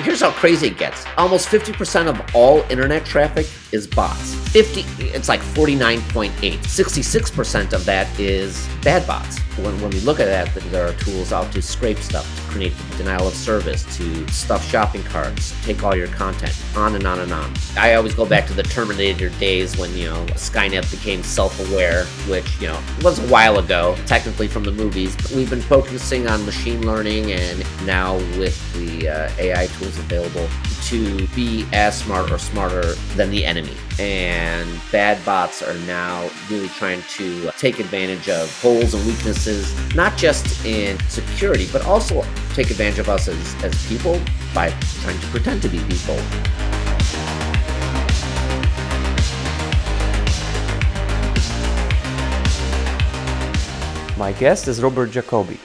here's how crazy it gets. Almost 50% of all internet traffic is bots. It's like 49.8. 66% of that is bad bots. When we look at that, there are tools out to scrape stuff, to create denial of service, to stuff shopping carts, take all your content, on and on and on. I always go back to the Terminator days when, Skynet became self-aware, which, was a while ago, technically from the movies. But we've been focusing on machine learning, and now with the AI tools available, to be as smart or smarter than the enemy. And bad bots are now really trying to take advantage of holes and weaknesses, not just in security, but also take advantage of us as people by trying to pretend to be people. My guest is Robert Jacobi,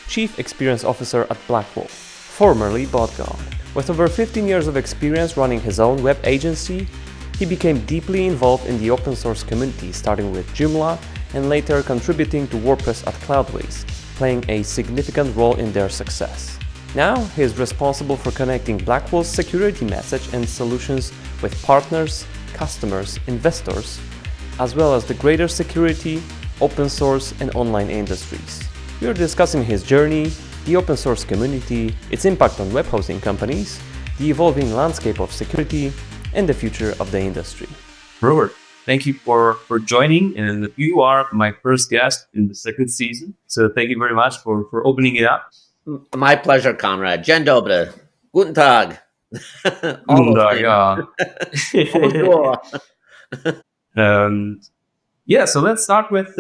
Chief Experience Officer at Blackwall, formerly BotGuard. With over 15 years of experience running his own web agency, he became deeply involved in the open source community, starting with Joomla and later contributing to WordPress at Cloudways, playing a significant role in their success. Now he is responsible for connecting Blackwall's security message and solutions with partners, customers, investors, as well as the greater security, open source, and online industries. We are discussing his journey, the open source community, its impact on web hosting companies, the evolving landscape of security, and the future of the industry. Robert, thank you for joining, and you are my first guest in the second season. So thank you very much for opening it up. My pleasure, Konrad. Dzień dobry. Guten Tag. Guten Tag, yeah. Bonjour. So let's start with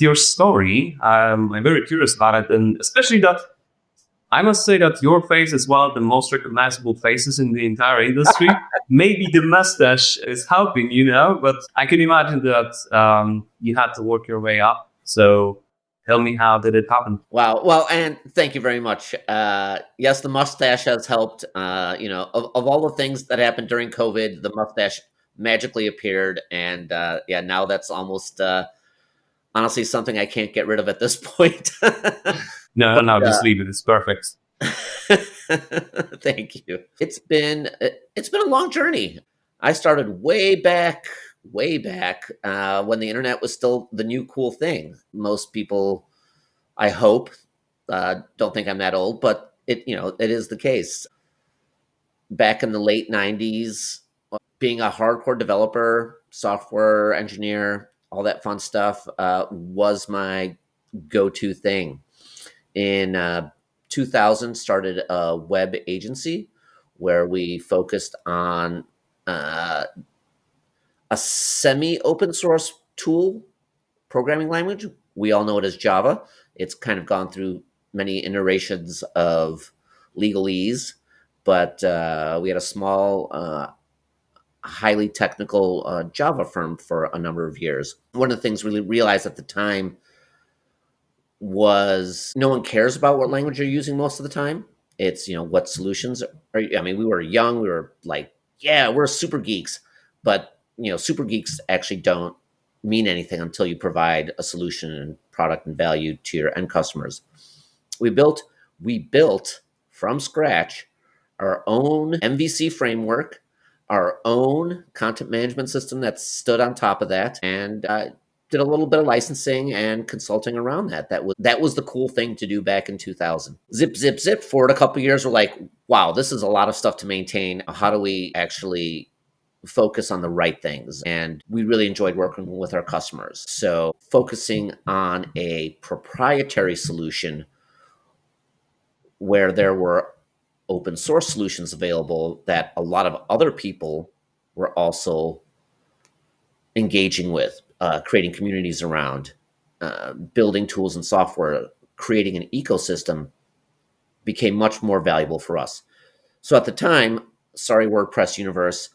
your story. I'm very curious about it, and especially that I must say that your face is one of the most recognizable faces in the entire industry. Maybe the mustache is helping, but I can imagine that you had to work your way up. So tell me, how did it happen? Wow. Well, and thank you very much. Yes, the mustache has helped. Of all the things that happened during COVID, the mustache magically appeared. And now that's almost honestly something I can't get rid of at this point. No, just leave it. It's perfect. Thank you. It's been a long journey. I started way back when the internet was still the new cool thing. Most people, I hope, don't think I'm that old, but it is the case. Back in the late 90s, being a hardcore developer, software engineer, all that fun stuff was my go-to thing. In 2000, started a web agency where we focused on a semi-open source tool programming language. We all know it as Java. It's kind of gone through many iterations of legalese, but we had a small, highly technical Java firm for a number of years. One of the things we realized at the time was no one cares about what language you're using most of the time. It's, what solutions are. We were young. We were like, yeah, we're super geeks. But, super geeks actually don't mean anything until you provide a solution and product and value to your end customers. We built from scratch our own MVC framework, our own content management system that stood on top of that, and did a little bit of licensing and consulting around that. That was the cool thing to do back in 2000. Zip forward a couple of years. We're like, wow, this is a lot of stuff to maintain. How do we actually focus on the right things? And we really enjoyed working with our customers. So focusing on a proprietary solution where there were open source solutions available that a lot of other people were also engaging with, creating communities around, building tools and software, creating an ecosystem became much more valuable for us. So at the time, sorry, WordPress universe,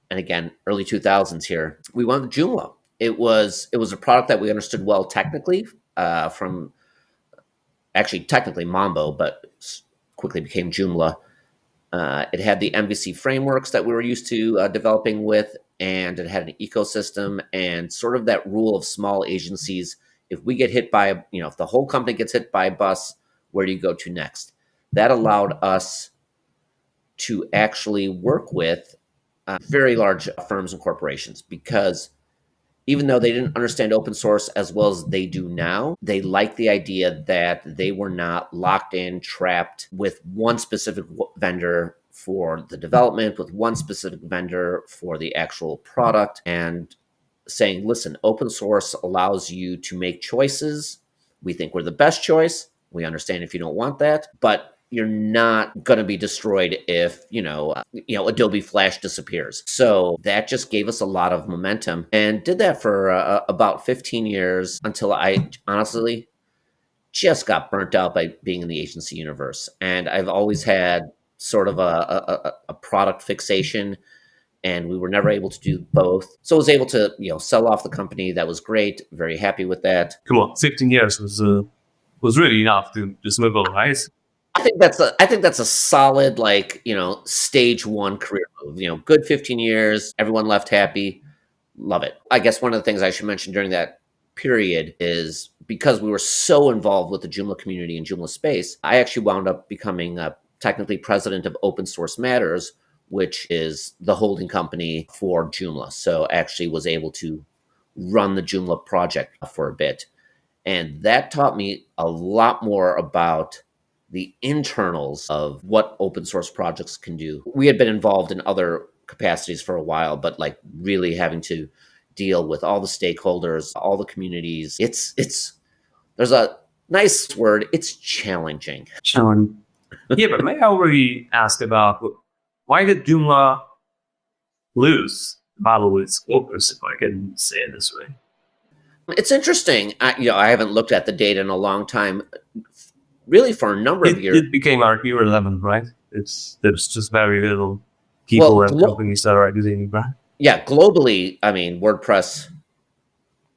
and again, early 2000s here, we went with Joomla. It was a product that we understood well technically, from actually technically Mambo, but quickly became Joomla. It had the MVC frameworks that we were used to developing with, and it had an ecosystem and sort of that rule of small agencies. If we get hit by, if the whole company gets hit by a bus, where do you go to next? That allowed us to actually work with very large firms and corporations, because even though they didn't understand open source as well as they do now, they liked the idea that they were not locked in, trapped with one specific vendor for the development, with one specific vendor for the actual product, and saying, listen, open source allows you to make choices. We think we're the best choice. We understand if you don't want that, but you're not going to be destroyed if, Adobe Flash disappears. So that just gave us a lot of momentum, and did that for about 15 years, until I honestly just got burnt out by being in the agency universe. And I've always had sort of a product fixation, and we were never able to do both. So I was able to, sell off the company. That was great. Very happy with that. Come on, 15 years was really enough to just move on, right? I think that's a solid, stage one career move. Good 15 years. Everyone left happy. Love it. I guess one of the things I should mention during that period is, because we were so involved with the Joomla community and Joomla space, I actually wound up becoming technically president of Open Source Matters, which is the holding company for Joomla. So I actually was able to run the Joomla project for a bit. And that taught me a lot more about the internals of what open source projects can do. We had been involved in other capacities for a while, but really having to deal with all the stakeholders, all the communities. It's there's a nice word, it's challenging. Sean. Yeah, but may I already ask about why did Joomla lose the battle with Scopus, if I can say it this way? It's interesting. I haven't looked at the data in a long time. Really, for a number of years. It became irrelevant, right? There's just very little people and companies that are using it. Yeah, globally, WordPress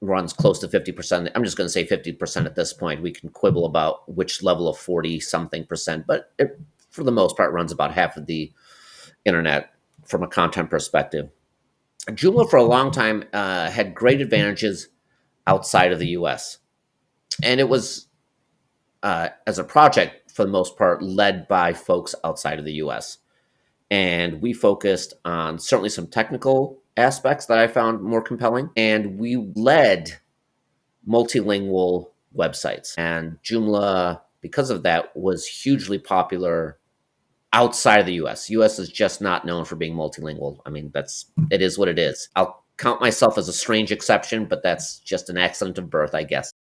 runs close to 50%. I'm just going to say 50% at this point. We can quibble about which level of 40 something percent, but it, for the most part, runs about half of the internet from a content perspective. Joomla for a long time had great advantages outside of the US. And it was, as a project, for the most part, led by folks outside of the US. And we focused on certainly some technical aspects that I found more compelling. And we led multilingual websites. And Joomla, because of that, was hugely popular outside of the US. US is just not known for being multilingual. It is what it is. I'll count myself as a strange exception, but that's just an accident of birth, I guess.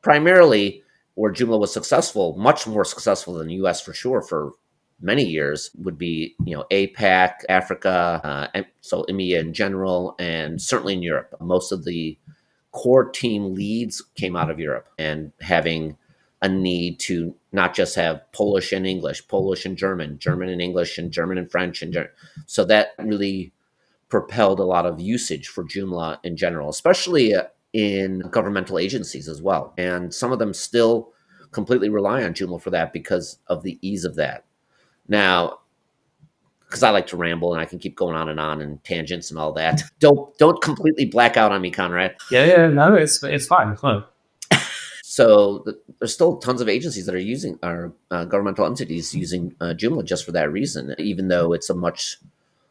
Primarily, where Joomla was successful, much more successful than the US for sure, for many years, would be APAC, Africa, and so EMEA in general, and certainly in Europe. Most of the core team leads came out of Europe, and having a need to not just have Polish and English, Polish and German, German and English, and German and French, so that really propelled a lot of usage for Joomla in general, especially in governmental agencies as well. And some of them still completely rely on Joomla for that because of the ease of that. Now, because I like to ramble and I can keep going on and tangents and all that. Don't completely black out on me, Conrad. Yeah, no, it's fine. So there's still tons of agencies that are using, our governmental entities using Joomla just for that reason, even though it's a much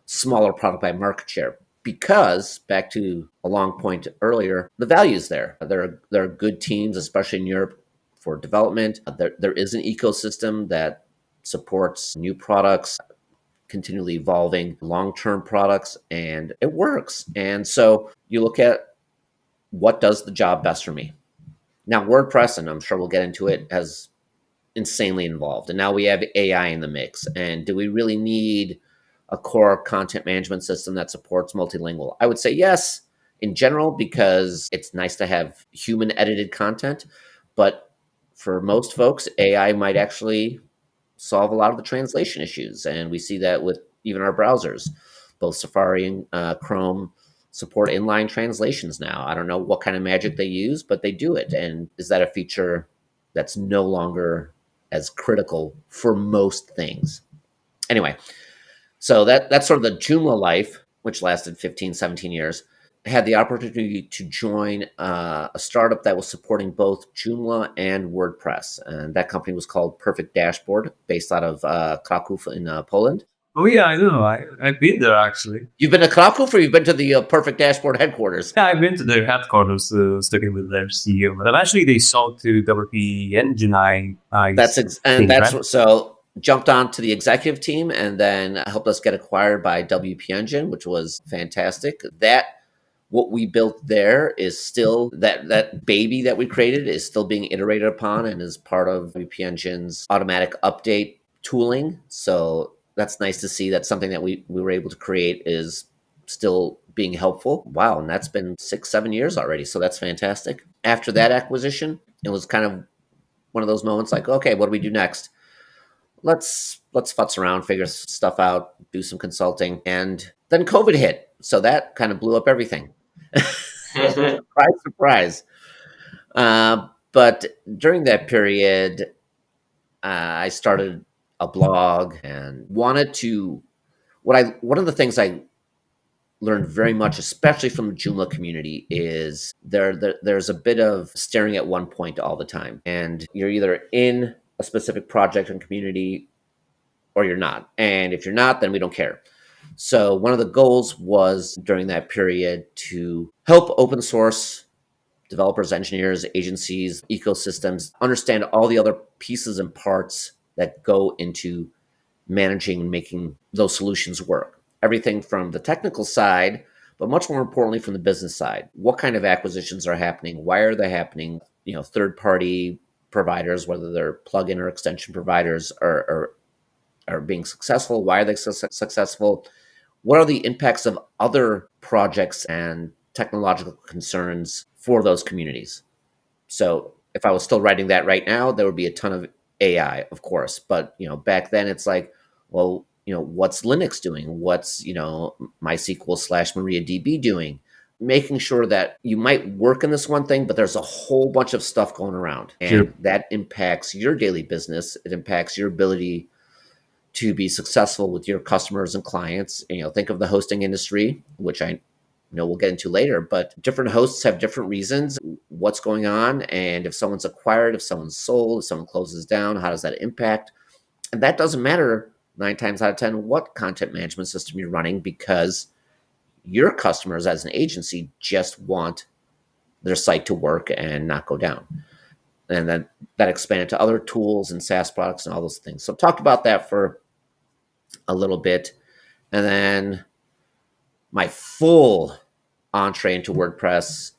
smaller product by market share. Because, back to a long point earlier, the value is there. There are good teams, especially in Europe, for development. There is an ecosystem that supports new products, continually evolving long-term products, and it works. And so you look at what does the job best for me. Now, WordPress, and I'm sure we'll get into it, has insanely involved. And now we have AI in the mix. And do we really need a core content management system that supports multilingual? I would say yes, in general, because it's nice to have human edited content. But for most folks, AI might actually solve a lot of the translation issues. And we see that with even our browsers. Both Safari and Chrome support inline translations now. I don't know what kind of magic they use, but they do it. And is that a feature that's no longer as critical for most things? Anyway, so that's sort of the Joomla life, which lasted 15, 17 years. had the opportunity to join a startup that was supporting both Joomla and WordPress. And that company was called Perfect Dashboard, based out of Kraków in Poland. Oh yeah, I know. I've been there actually. You've been to Kraków, or you've been to the Perfect Dashboard headquarters? Yeah, I've been to their headquarters, studying with their CEO. But eventually they sold to WP Engine. So jumped on to the executive team and then helped us get acquired by WP Engine, which was fantastic. What we built there is still that baby that we created is still being iterated upon and is part of WP Engine's automatic update tooling. So that's nice to see that something that we were able to create is still being helpful. Wow, and that's been 6-7 years already. So that's fantastic. After that acquisition, it was kind of one of those moments like, okay, what do we do next? Let's futz around, figure stuff out, do some consulting, and then COVID hit. So that kind of blew up everything. Surprise, surprise. But during that period, I started a blog and wanted to. One of the things I learned very much, especially from the Joomla community, is there's a bit of staring at one point all the time, and you're either in a specific project and community or you're not. And if you're not, then we don't care. So one of the goals was during that period to help open source developers, engineers, agencies, ecosystems understand all the other pieces and parts that go into managing and making those solutions work. Everything from the technical side, but much more importantly from the business side. What kind of acquisitions are happening? Why are they happening? Third-party providers, whether they're plugin or extension providers, are being successful. Why are they successful? What are the impacts of other projects and technological concerns for those communities? So if I was still writing that right now, there would be a ton of AI, of course. But back then it's like, well, what's Linux doing? What's MySQL/MariaDB doing? Making sure that you might work in this one thing, but there's a whole bunch of stuff going around, and that impacts your daily business. It impacts your ability to be successful with your customers and clients. Think of the hosting industry, which I know we'll get into later, but different hosts have different reasons what's going on. And if someone's acquired, if someone's sold, if someone closes down, how does that impact? And that doesn't matter 9 times out of 10 what content management system you're running, because your customers as an agency just want their site to work and not go down. And then that expanded to other tools and SaaS products and all those things. So talked about that for a little bit. And then my full entree into WordPress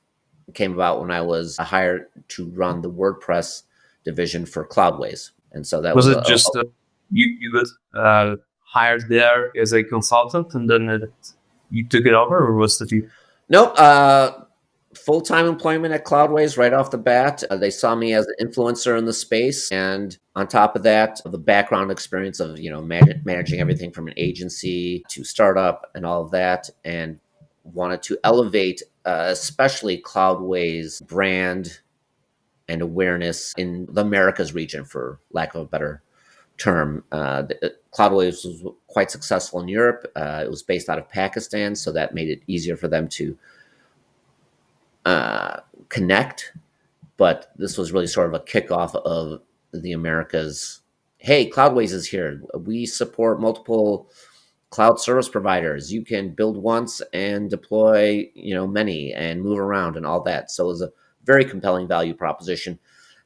came about when I was hired to run the WordPress division for Cloudways. And so that was it just you got hired there as a consultant and then you took it over, or was that you? Nope. Full-time employment at Cloudways right off the bat. They saw me as an influencer in the space, and on top of that, the background experience of managing everything from an agency to startup and all of that, and wanted to elevate especially Cloudways brand and awareness in the Americas region, for lack of a better term. Cloudways was quite successful in Europe. It was based out of Pakistan, so that made it easier for them to connect. But this was really sort of a kickoff of the Americas. Hey, Cloudways is here. We support multiple cloud service providers. You can build once and deploy, many, and move around and all that. So it was a very compelling value proposition.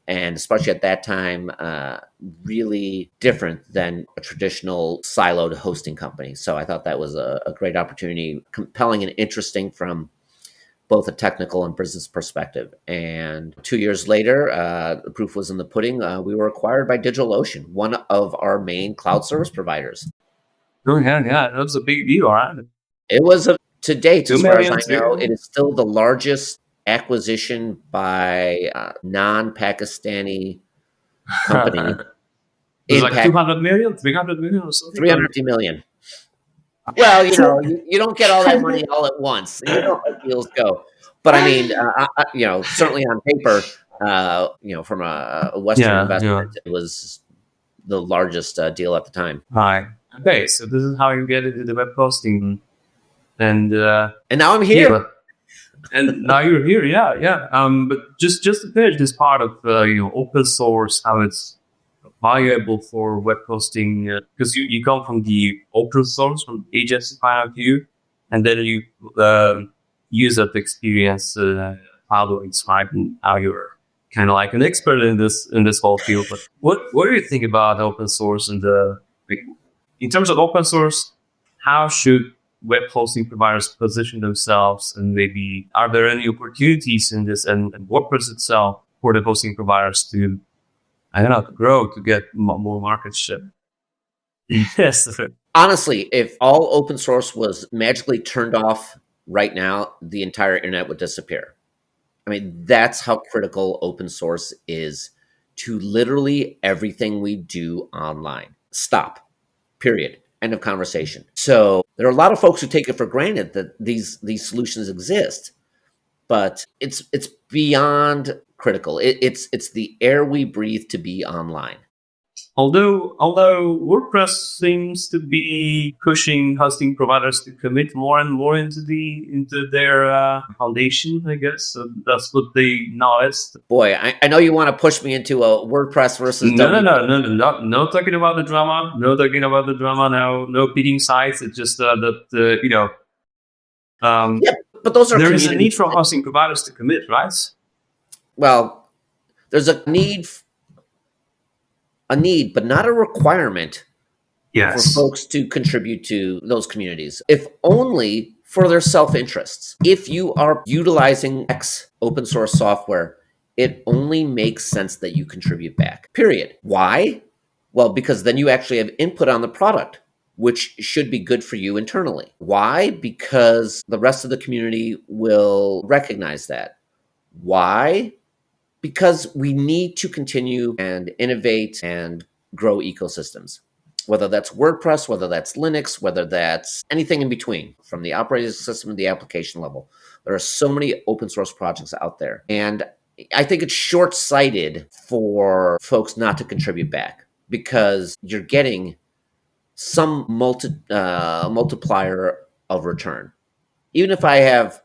And especially at that time, really different than a traditional siloed hosting company. So I thought that was a great opportunity, compelling and interesting from both a technical and business perspective. And 2 years later, the proof was in the pudding. We were acquired by DigitalOcean, one of our main cloud service providers. Oh, yeah, that was a big deal, right? It was, to date, as far as I know, it is still the largest acquisition by a non-Pakistani company. It was like 200 million, 300 million or something? 350 million. Well, you don't get all that money all at once. You know how deals go. But I mean, certainly on paper, from a Western investment, it was the largest deal at the time. Right. Okay, so this is how you get into the web hosting, and now I'm here. And now you're here, yeah. But just to finish this part of open source, how it's valuable for web hosting, because you come from the open source, from agency point of view, and then you use that experience Cloudways, right? And now you're kind of like an expert in this whole field. But what do you think about open source and like, in terms of open source? How should web hosting providers position themselves, and maybe are there any opportunities in this and WordPress itself for the hosting providers to, I don't know, to grow, to get more market share? Yes. Honestly, if all open source was magically turned off right now, the entire internet would disappear. I mean, that's how critical open source is to literally everything we do online. Stop. Period. End of conversation. So there are a lot of folks who take it for granted that these solutions exist, but it's beyond critical. It's the air we breathe to be online. Although WordPress seems to be pushing hosting providers to commit more and more into their foundation, I guess. So that's what they noticed. Boy, I know you want to push me into a WordPress versus No talking about the drama. No talking about the drama now. No picking sides. It's just that yeah, but those are there is a need for hosting providers to commit, right? Well, there's a need, but not a requirement for folks to contribute to those communities, if only for their self-interests. If you are utilizing X open source software, it only makes sense that you contribute back, period. Why? Well, because then you actually have input on the product, which should be good for you internally. Why? Because the rest of the community will recognize that. Why? Because we need to continue and innovate and grow ecosystems, whether that's WordPress, whether that's Linux, whether that's anything in between, from the operating system to the application level. There are so many open source projects out there. And I think it's short-sighted for folks not to contribute back, because you're getting some multiplier of return. Even if I have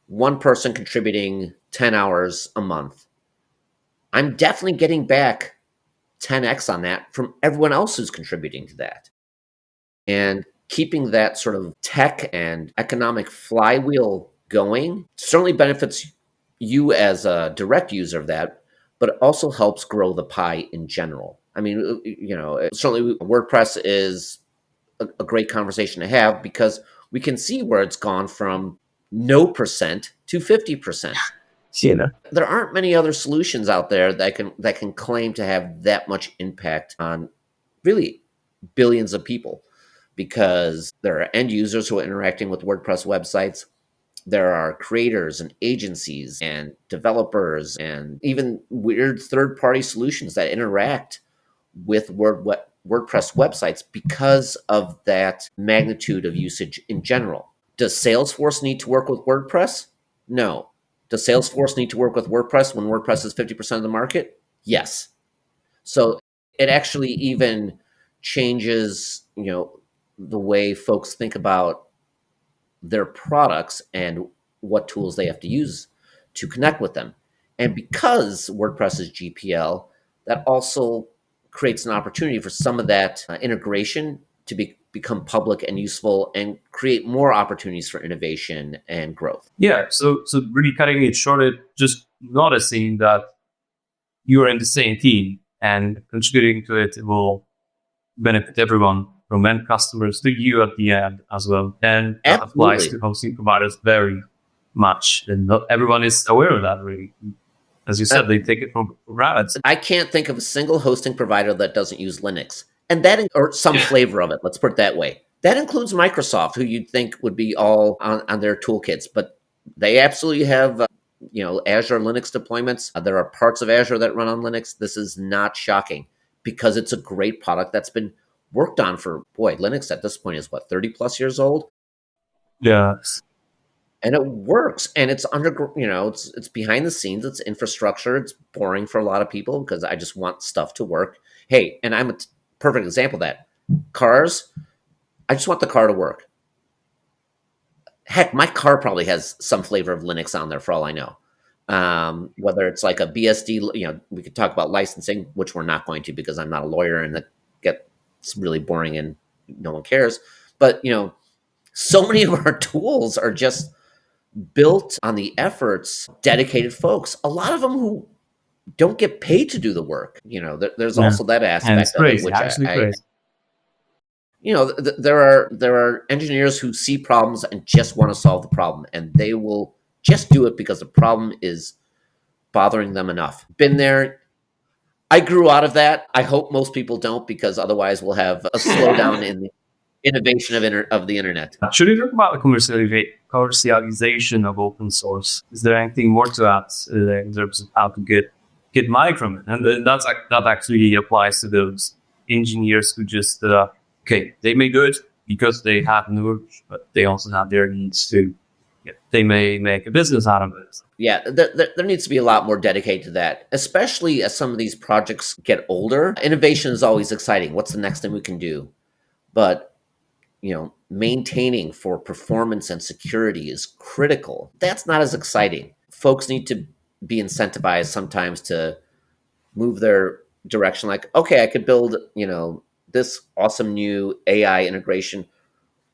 one person contributing 10 hours a month, I'm definitely getting back 10x on that from everyone else who's contributing to that. And keeping that sort of tech and economic flywheel going certainly benefits you as a direct user of that, but it also helps grow the pie in general. I mean, certainly WordPress is a great conversation to have, because we can see where it's gone from no percent to 50%. There aren't many other solutions out there that can claim to have that much impact on really billions of people, because there are end users who are interacting with WordPress websites. There are creators and agencies and developers and even weird third-party solutions that interact with WordPress websites because of that magnitude of usage in general. Does Salesforce need to work with WordPress? No. Does Salesforce need to work with WordPress when WordPress is 50% of the market? Yes. So it actually even changes, the way folks think about their products and what tools they have to use to connect with them. And because WordPress is GPL, that also creates an opportunity for some of that integration to become public and useful and create more opportunities for innovation and growth. Yeah, so really cutting it short, just noticing that you're in the same team and contributing to it will benefit everyone, from end customers to you at the end as well. And that applies to hosting providers very much. And not everyone is aware of that, really. As you said, they take it for granted. I can't think of a single hosting provider that doesn't use Linux, and that, or some flavor of it. Let's put it that way. That includes Microsoft, who you'd think would be all on their toolkits, but they absolutely have, Azure Linux deployments. There are parts of Azure that run on Linux. This is not shocking, because it's a great product that's been worked on for, Linux at this point is 30 plus years old. Yes. And it works, and it's it's behind the scenes. It's infrastructure. It's boring for a lot of people because I just want stuff to work. Hey, and I'm a perfect example of that. Cars, I just want the car to work. Heck, my car probably has some flavor of Linux on there for all I know. Whether it's like a BSD, we could talk about licensing, which we're not going to because I'm not a lawyer and that gets really boring and no one cares. But, so many of our tools are just built on the efforts, dedicated folks, a lot of them who don't get paid to do the work. There's Yeah. also that And it's aspect of it, crazy, which actually I crazy. there are engineers who see problems and just want to solve the problem, and they will just do it because the problem is bothering them enough. Been there. I grew out of that. I hope most people don't, because otherwise we'll have a slowdown in the innovation of the internet. Should we talk about the commercialization of open source? Is there anything more to add in terms of how to get money from it? And that actually applies to those engineers who just they may do it because they have an urge, but they also have their needs too. They may make a business out of it. Yeah, there needs to be a lot more dedicated to that, especially as some of these projects get older. Innovation is always exciting. What's the next thing we can do? But maintaining for performance and security is critical. That's not as exciting. Folks need to be incentivized sometimes to move their direction. Like, okay, I could build, this awesome new AI integration,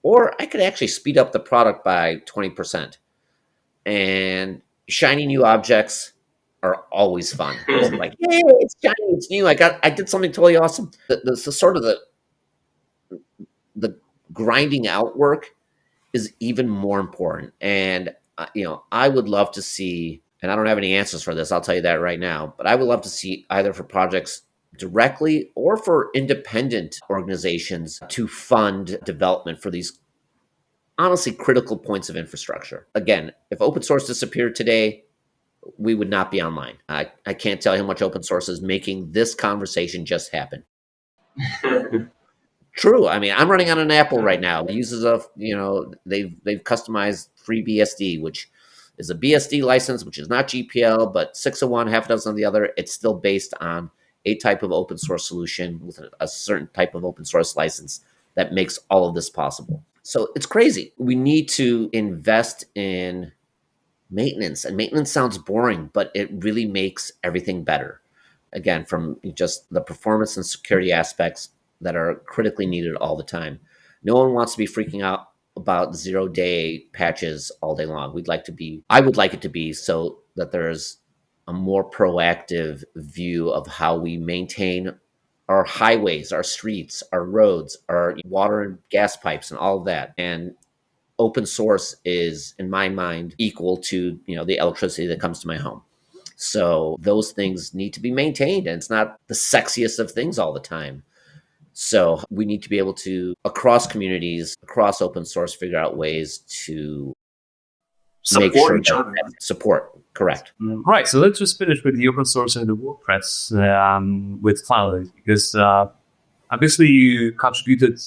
or I could actually speed up the product by 20%. And shiny new objects are always fun. It's like, hey, it's shiny, it's new. I did something totally awesome. The sort of the grinding out work is even more important. And I would love to see, and I don't have any answers for this, I'll tell you that right now, but I would love to see either for projects directly or for independent organizations to fund development for these honestly critical points of infrastructure. Again, if open source disappeared today, we would not be online. I can't tell you how much open source is making this conversation just happen. True. I mean, I'm running on an Apple right now. It uses they've customized FreeBSD, which is a BSD license, which is not GPL, but 601, half a dozen of the other. It's still based on a type of open source solution with a certain type of open source license that makes all of this possible. So it's crazy. We need to invest in maintenance, and maintenance sounds boring, but it really makes everything better. Again, from just the performance and security aspects that are critically needed all the time. No one wants to be freaking out about 0-day patches all day long. I would like it to be so that there's a more proactive view of how we maintain our highways, our streets, our roads, our water and gas pipes, and all of that. And open source is, in my mind, equal to the electricity that comes to my home. So those things need to be maintained, and it's not the sexiest of things all the time. So we need to be able to, across communities, across open source, figure out ways to make Support sure each other. Support, correct. Right, so let's just finish with the open source and the WordPress with Cloudways, because obviously you contributed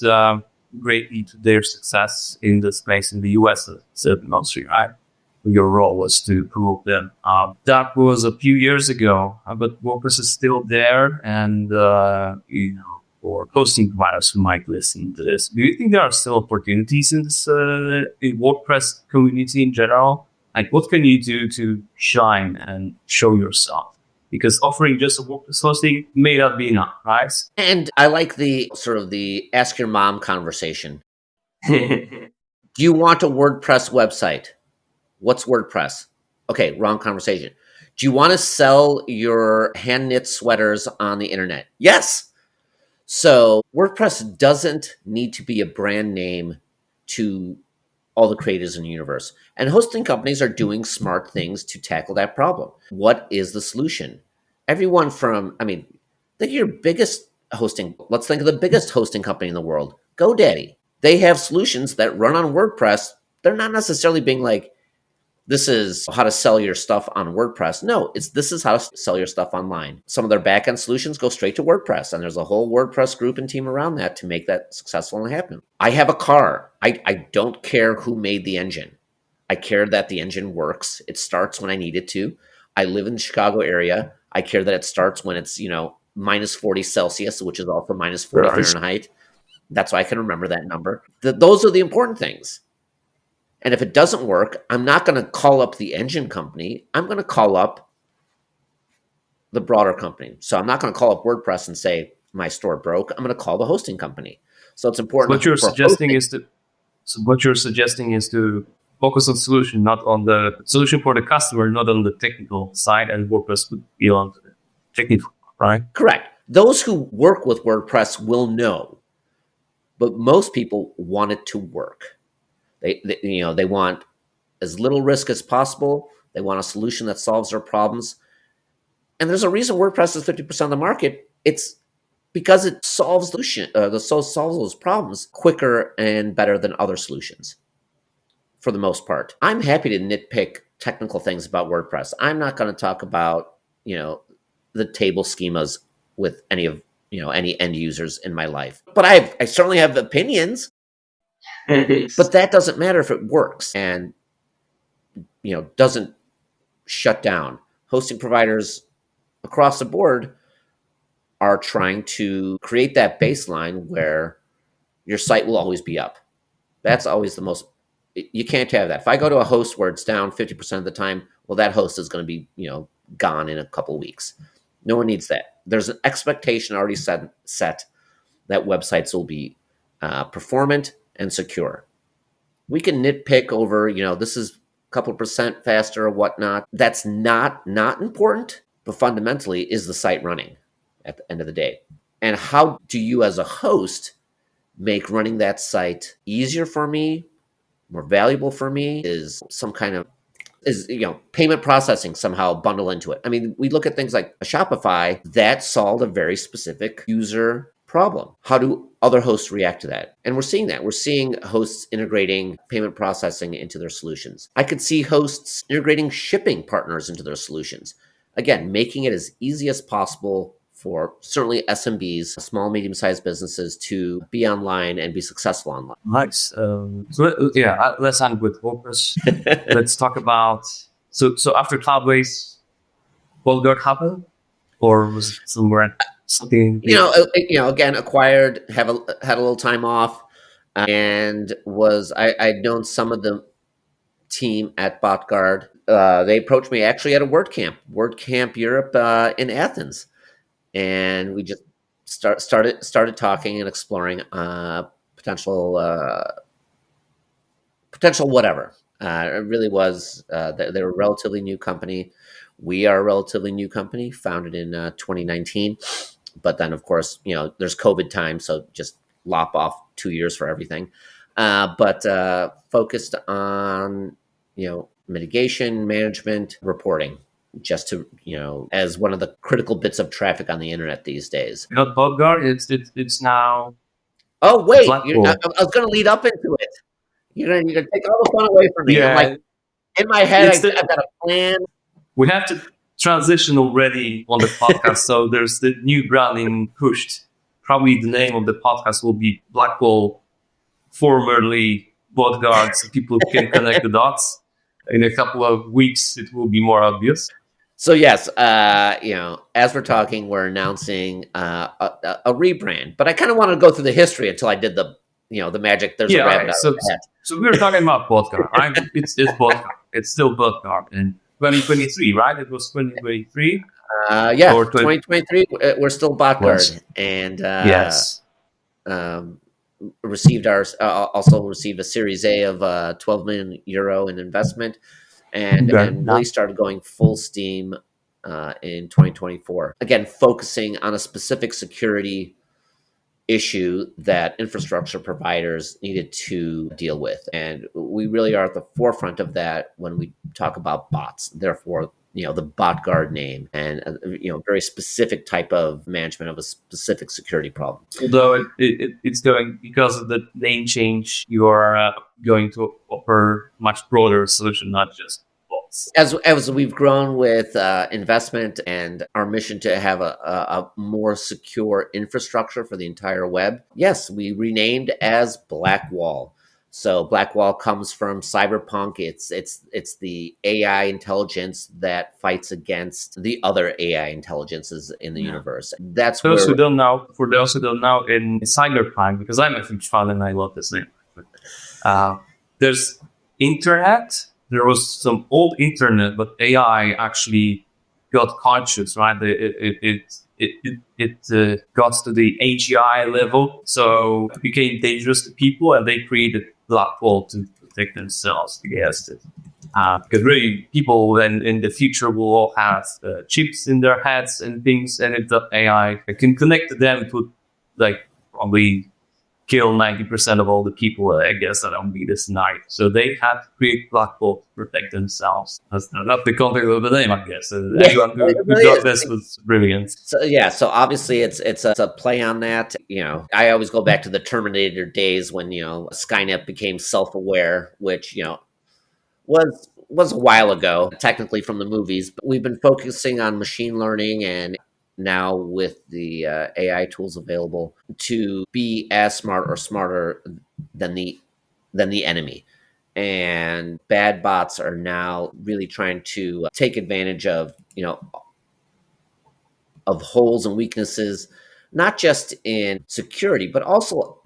greatly to their success in this place in the US, mostly, right? Your role was to promote them. That was a few years ago, but WordPress is still there, and for hosting providers who might listen to this, do you think there are still opportunities in this in WordPress community in general? Like, what can you do to shine and show yourself? Because offering just a WordPress hosting may not be enough, right? And I like the sort of the ask your mom conversation. Do you want a WordPress website? What's WordPress? Okay, wrong conversation. Do you want to sell your hand knit sweaters on the internet? Yes. So WordPress doesn't need to be a brand name to all the creators in the universe. And hosting companies are doing smart things to tackle that problem. What is the solution? Everyone from, think of your biggest hosting, let's think of the biggest hosting company in the world, GoDaddy. They have solutions that run on WordPress. They're not necessarily being like, this is how to sell your stuff on WordPress. No, this is how to sell your stuff online. Some of their backend solutions go straight to WordPress, and there's a whole WordPress group and team around that to make that successful and happen. I have a car. I don't care who made the engine. I care that the engine works. It starts when I need it to. I live in the Chicago area. I care that it starts when it's, minus 40 Celsius, which is also minus 40 Fahrenheit. That's why I can remember that number. Those are the important things. And if it doesn't work, I'm not going to call up the engine company. I'm going to call up the broader company. So I'm not going to call up WordPress and say my store broke. I'm going to call the hosting company. So it's important What you're for suggesting hosting. is to so what you're suggesting is to focus on solution, not on the solution for the customer, not on the technical side, and WordPress would be on the technical, right? Correct. Those who work with WordPress will know, but most people want it to work. They want as little risk as possible. They want a solution that solves their problems. And there's a reason WordPress is 50% of the market. It's because it solves those problems quicker and better than other solutions for the most part. I'm happy to nitpick technical things about WordPress. I'm not going to talk about, the table schemas with any end users in my life. But I certainly have opinions, but that doesn't matter if it works and, doesn't shut down. Hosting providers across the board are trying to create that baseline where your site will always be up. That's always the most, you can't have that. If I go to a host where it's down 50% of the time, well, that host is going to be, gone in a couple weeks. No one needs that. There's an expectation already set that websites will be performant and secure. We can nitpick over, this is a couple percent faster or whatnot. That's not important, but fundamentally, is the site running at the end of the day? And how do you as a host make running that site easier for me, more valuable for me? Is some kind of payment processing somehow bundle into it? I mean, we look at things like Shopify that solved a very specific user problem. How do other hosts react to that? And we're seeing that. We're seeing hosts integrating payment processing into their solutions. I could see hosts integrating shipping partners into their solutions. Again, making it as easy as possible for certainly SMBs, small, medium-sized businesses, to be online and be successful online. Nice. Let's end with WordPress. Let's talk about so after Cloudways, BotGuard happened, or was it somewhere something? Again, acquired, had a little time off, and I'd known some of the team at BotGuard. They approached me actually at a WordCamp Europe in Athens, and we just started talking and exploring potential whatever. It really was. They're a relatively new company. We are a relatively new company, founded in 2019. But then, of course, there's COVID time, so just lop off 2 years for everything. But focused on mitigation, management, reporting, just to as one of the critical bits of traffic on the internet these days. Not BotGuard. It's now. Oh wait, I Blackwall. was going to lead up into it. You're gonna take all the fun away from me. Yeah. I'm like, in my head, I've got a plan. We have to transition already on the podcast, so there's the new branding pushed. Probably the name of the podcast will be Blackwall, formerly BotGuard, so people can connect the dots. In a couple of weeks, it will be more obvious. So yes, as we're talking, we're announcing a rebrand. But I kind of wanted to go through the history until I did the magic. There's a rabbit out of the hat. So we were talking about BotGuard. It's BotGuard. It's still BotGuard in 2023, right? It was 2023. Yeah, 2023. We're still BotGuard, and yes. Received a Series A of 12 million euro in investment, and really started going full steam in 2024. Again, focusing on a specific security issue that infrastructure providers needed to deal with, and we really are at the forefront of that when we talk about bots. Therefore, the BotGuard name and very specific type of management of a specific security problem. Although it's going, because of the name change, you are going to offer much broader solution, not just bots. As we've grown with investment and our mission to have a more secure infrastructure for the entire web, yes, we renamed as Blackwall. So Blackwall comes from cyberpunk. It's the AI intelligence that fights against the other AI intelligences in the universe. That's for those who don't know, in cyberpunk, because I'm a huge fan and I love this name. There's internet. There was some old internet, but AI actually got conscious, right? It got to the AGI level, so it became dangerous to people, and they created Blackwall to protect themselves against it. Because really, people then in the future will all have chips in their heads and things, and if the AI can connect to them, it would like probably kill 90% of all the people, I guess, that on this night. So they had to create Blackwall to protect themselves. That's not the context of the name, I guess. Yeah, Anyone who it really got is. this was brilliant. So yeah, so obviously it's a play on that. I always go back to the Terminator days when Skynet became self-aware, which was a while ago, technically from the movies. But we've been focusing on machine learning, and now with the AI tools available to be as smart or smarter than the enemy. And bad bots are now really trying to take advantage of holes and weaknesses, not just in security, but also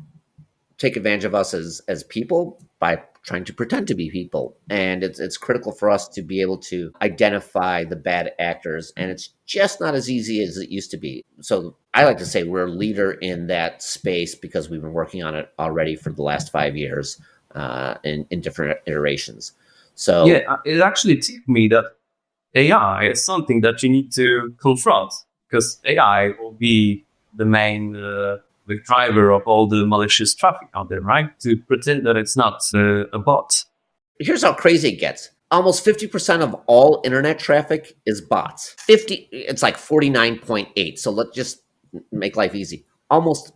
take advantage of us as people by trying to pretend to be people. And it's critical for us to be able to identify the bad actors. And it's just not as easy as it used to be. So I like to say we're a leader in that space because we've been working on it already for the last 5 years in different iterations. So Yeah, it actually took me that AI is something that you need to confront, because AI will be the main the driver of all the malicious traffic out there, right? To pretend that it's not a bot. here's how crazy it gets. Almost 50% of all internet traffic is bots. It's like 49.8. So let's just make life easy. Almost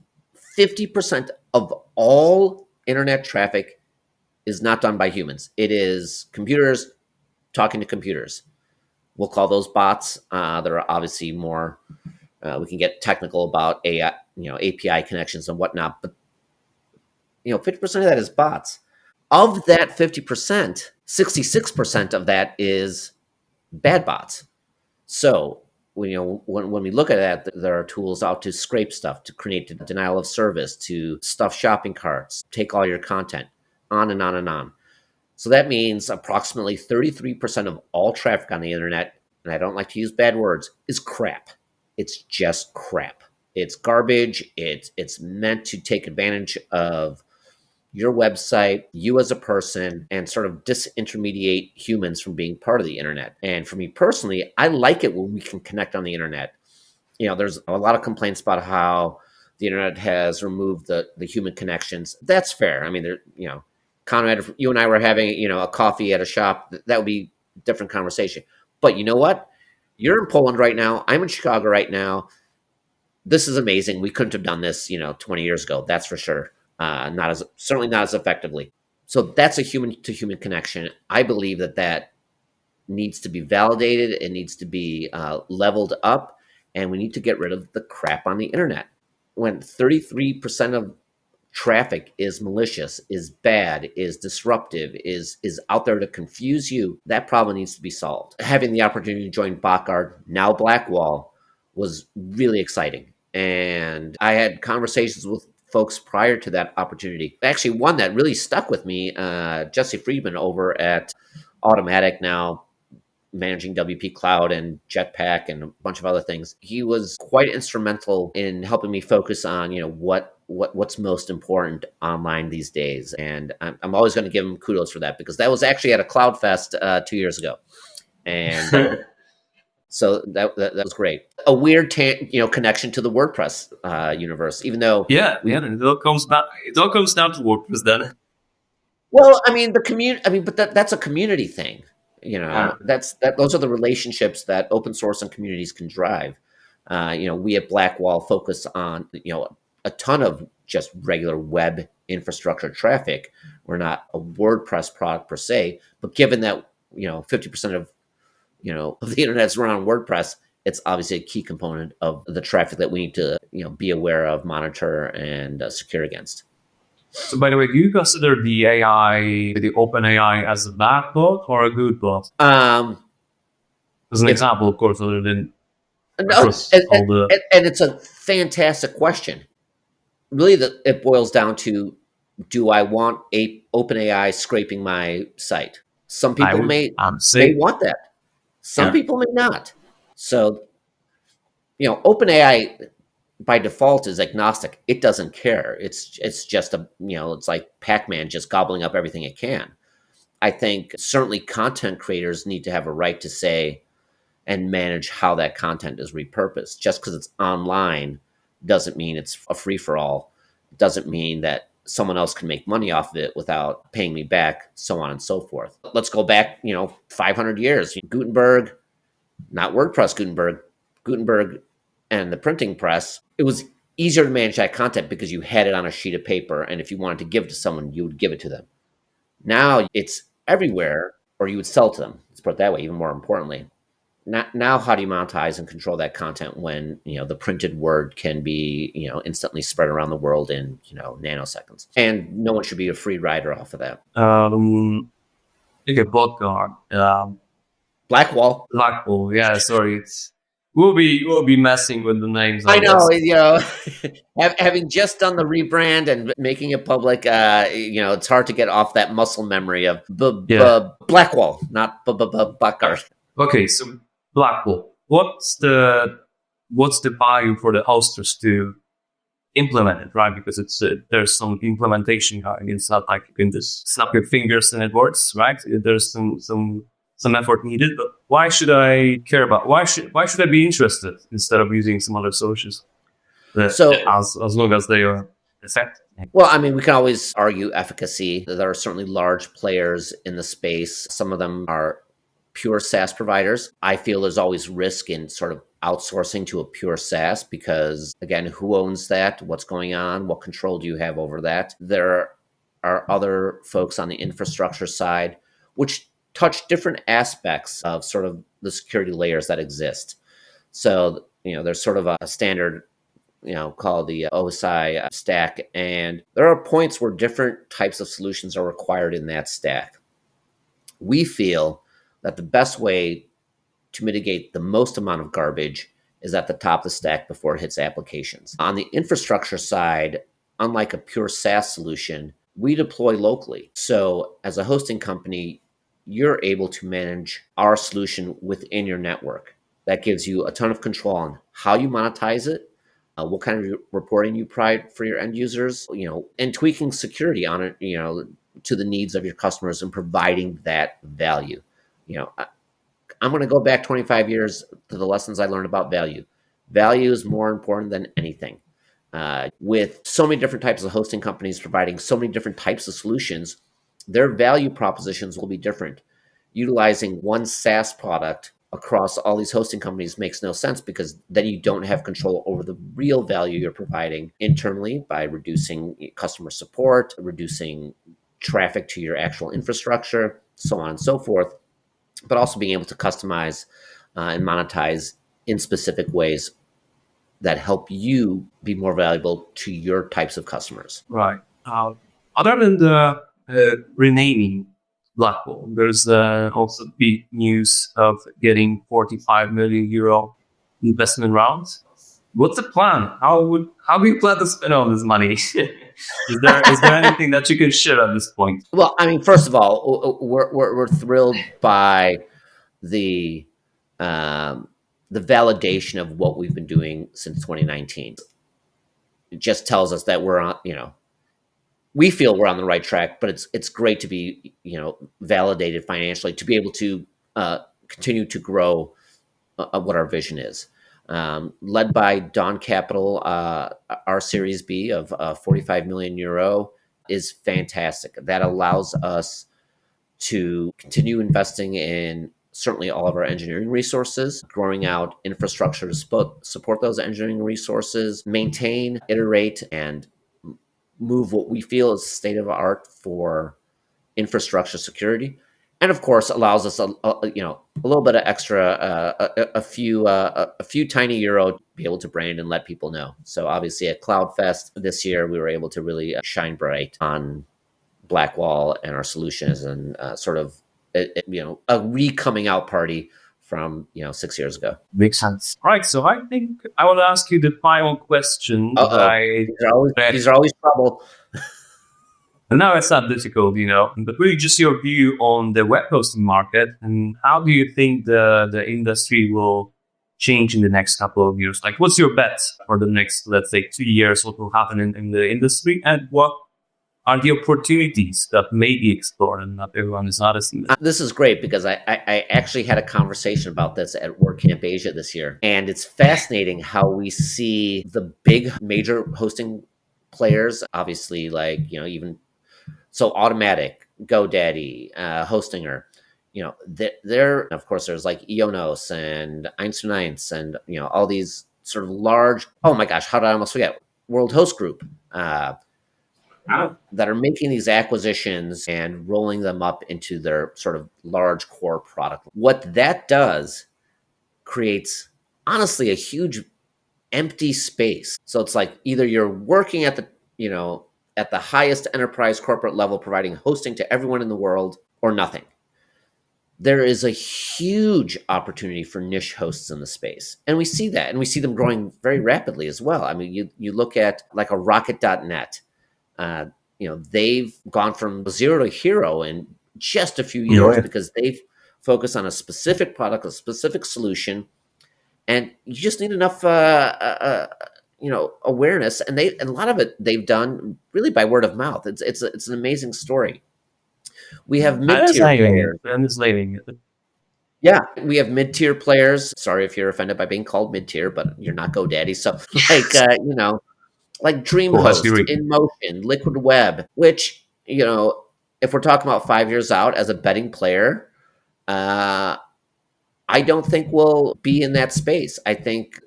50% of all internet traffic is not done by humans. It is computers talking to computers. We'll call those bots. There are obviously more. We can get technical about AI, API connections and whatnot. But 50% of that is bots. Of that 50%, 66% of that is bad bots. So when we look at that, there are tools out to scrape stuff, to create denial of service, to stuff shopping carts, take all your content, on and on and on. So that means approximately 33% of all traffic on the internet, and I don't like to use bad words, is crap. It's just crap. It's garbage. It's meant to take advantage of your website, you as a person, and sort of disintermediate humans from being part of the internet. And for me personally, I like it when we can connect on the internet. There's a lot of complaints about how the internet has removed the human connections. That's fair. I mean, Conrad, if you and I were having, a coffee at a shop, that would be a different conversation. But you know what? You're in Poland right now. I'm in Chicago right now. This is amazing. We couldn't have done this, 20 years ago. That's for sure. Certainly not as effectively. So that's a human to human connection. I believe that needs to be validated. It needs to be leveled up, and we need to get rid of the crap on the internet. When 33% of traffic is malicious, is bad, is disruptive, is out there to confuse you, that problem needs to be solved. Having the opportunity to join BotGuard, now Blackwall, was really exciting. And I had conversations with folks prior to that opportunity. Actually, one that really stuck with me, Jesse Friedman over at Automatic, now managing WP Cloud and Jetpack and a bunch of other things. He was quite instrumental in helping me focus on, what's most important online these days. And I'm always going to give him kudos for that, because that was actually at a CloudFest 2 years ago. And so that was great. A weird connection to the WordPress universe, even though it all comes back. It all comes down to WordPress then. well, I mean, the community. I mean, but that's a community thing. Yeah. Those are the relationships that open source and communities can drive. We at Blackwall focus on a ton of just regular web infrastructure traffic. We're not a WordPress product per se, but given that 50% of of the internet's run on WordPress, it's obviously a key component of the traffic that we need to be aware of, monitor, and secure against. So, by the way, do you consider the open AI, as a bad bot or a good bot? As an example, of course, other than across all the. And it's a fantastic question. Really, it boils down to Do I want a OpenAI scraping my site? Some I people would may say, want that. Some yeah. people may not. So, OpenAI by default is agnostic. It doesn't care. It's just it's like Pac-Man just gobbling up everything it can. I think certainly content creators need to have a right to say and manage how that content is repurposed. Just because it's online doesn't mean it's a free for all. Doesn't mean that someone else can make money off of it without paying me back, so on and so forth. Let's go back, 500 years. Gutenberg, not WordPress Gutenberg and the printing press. It was easier to manage that content because you had it on a sheet of paper. And if you wanted to give it to someone, you would give it to them. Now it's everywhere, or you would sell to them. Let's put it that way, even more importantly. Now, how do you monetize and control that content when the printed word can be instantly spread around the world in nanoseconds, and no one should be a free rider off of that. Okay, BotGuard. Blackwall. Blackwall. Yeah, sorry. We'll be messing with the names, I I know, guess. having just done the rebrand and making it public, it's hard to get off that muscle memory of Yeah. Blackwall, not Blackward. Okay, so Blackwall. What's the value for the hosters to implement it, right? Because there's some implementation guide. It's not like you can just snap your fingers and it works, right? There's some effort needed. But why should I care about? Why should I be interested instead of using some other solutions? So, As long as they are effective. well, I mean, we can always argue efficacy. There are certainly large players in the space. Some of them are pure SaaS providers. I feel there's always risk in sort of outsourcing to a pure SaaS because, again, who owns that? What's going on? What control do you have over that? There are other folks on the infrastructure side which touch different aspects of sort of the security layers that exist. So, there's sort of a standard called the OSI stack. And there are points where different types of solutions are required in that stack. We feel that the best way to mitigate the most amount of garbage is at the top of the stack before it hits applications. On the infrastructure side, unlike a pure SaaS solution, we deploy locally. So as a hosting company, you're able to manage our solution within your network. That gives you a ton of control on how you monetize it, what kind of reporting you provide for your end users, and tweaking security on it, to the needs of your customers and providing that value. I'm going to go back 25 years to the lessons I learned about value. Value is more important than anything. With so many different types of hosting companies providing so many different types of solutions, their value propositions will be different. Utilizing one SaaS product across all these hosting companies makes no sense because then you don't have control over the real value you're providing internally by reducing customer support, reducing traffic to your actual infrastructure, so on and so forth, but also being able to customize and monetize in specific ways that help you be more valuable to your types of customers. Right. Other than the renaming Blackwall, there's also big news of getting 45 million euro investment round. What's the plan? How do you plan to spend all this money? is there anything that you can share at this point? Well, I mean, first of all, we're thrilled by the validation of what we've been doing since 2019. It just tells us that we're on, we feel we're on the right track, but it's great to be, validated financially to be able to continue to grow what our vision is. Led by Dawn Capital, our Series B of 45 million euro is fantastic. That allows us to continue investing in certainly all of our engineering resources, growing out infrastructure to support those engineering resources, maintain, iterate, and move what we feel is state of the art for infrastructure security, and of course allows us a little bit of extra, a few tiny euro to be able to brand and let people know. So obviously at CloudFest this year, we were able to really shine bright on Blackwall and our solutions, and sort of a re-coming out party from 6 years ago. Makes sense. Right. So I think I will ask you the final question. These are always trouble. And now it's not difficult, but really just your view on the web hosting market and how do you think the industry will change in the next couple of years? Like, what's your bet for the next, let's say, 2 years? What will happen in the industry, and what are the opportunities that may be explored and not everyone is noticing them? This is great because I actually had a conversation about this at WordCamp Asia this year. And it's fascinating how we see the big major hosting players, obviously, like, even so Automatic, GoDaddy, Hostinger, they're, of course, there's like Ionos and 1&1 and, all these sort of large, oh my gosh, how did I almost forget? World Host Group. That are making these acquisitions and rolling them up into their sort of large core product. What that does creates, honestly, a huge empty space. So it's like either you're working at the highest enterprise corporate level, providing hosting to everyone in the world, or nothing. There is a huge opportunity for niche hosts in the space. And we see that, and we see them growing very rapidly as well. I mean, you look at like a Rocket.net. They've gone from zero to hero in just a few years because they've focused on a specific product, a specific solution, and you just need enough, awareness. And a lot of it they've done really by word of mouth. It's an amazing story. We have mid-tier players. I'm just leaving it. Yeah, we have mid-tier players. Sorry if you're offended by being called mid-tier, but you're not GoDaddy. So, like DreamHost, InMotion, Liquid Web, which, if we're talking about 5 years out as a betting player, I don't think we'll be in that space. I think,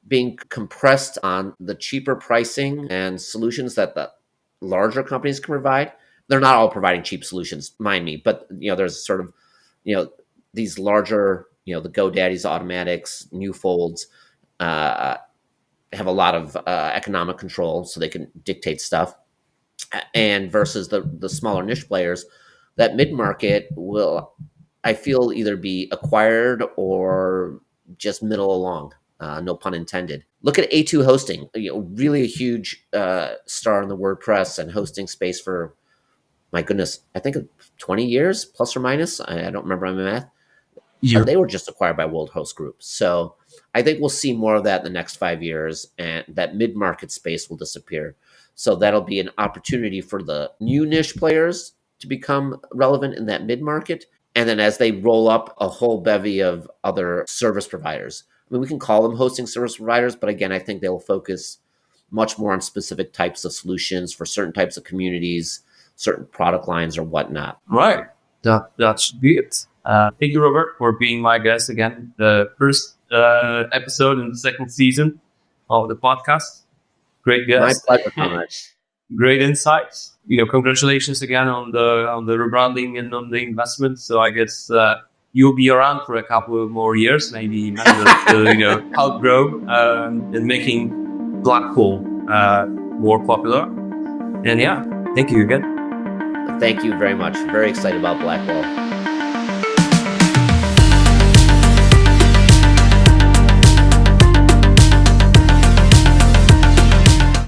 being compressed on the cheaper pricing and solutions that the larger companies can provide. They're not all providing cheap solutions, mind me, but, there's sort of, these larger, the GoDaddies, Automatics, Newfolds, have a lot of economic control, so they can dictate stuff. And versus the smaller niche players, that mid-market will, I feel, either be acquired or just middle along. No pun intended. Look at A2 Hosting, really a huge star in the WordPress and hosting space for, my goodness, I think 20 years, plus or minus. I don't remember my math. Yeah. They were just acquired by World Host Group. So I think we'll see more of that in the next 5 years, and that mid-market space will disappear. So that'll be an opportunity for the new niche players to become relevant in that mid-market. And then as they roll up a whole bevy of other service providers, I mean, we can call them hosting service providers, but again, I think they'll focus much more on specific types of solutions for certain types of communities, certain product lines or whatnot. Right. That should be it. Thank you, Robert, for being my guest again. The first episode in the second season of the podcast. Great guest. My pleasure, Thomas. Great insights. Congratulations again on the rebranding and on the investment. So I guess you'll be around for a couple of more years, maybe outgrow and making Blackwall more popular. And yeah, thank you again. Thank you very much. Very excited about Blackwall.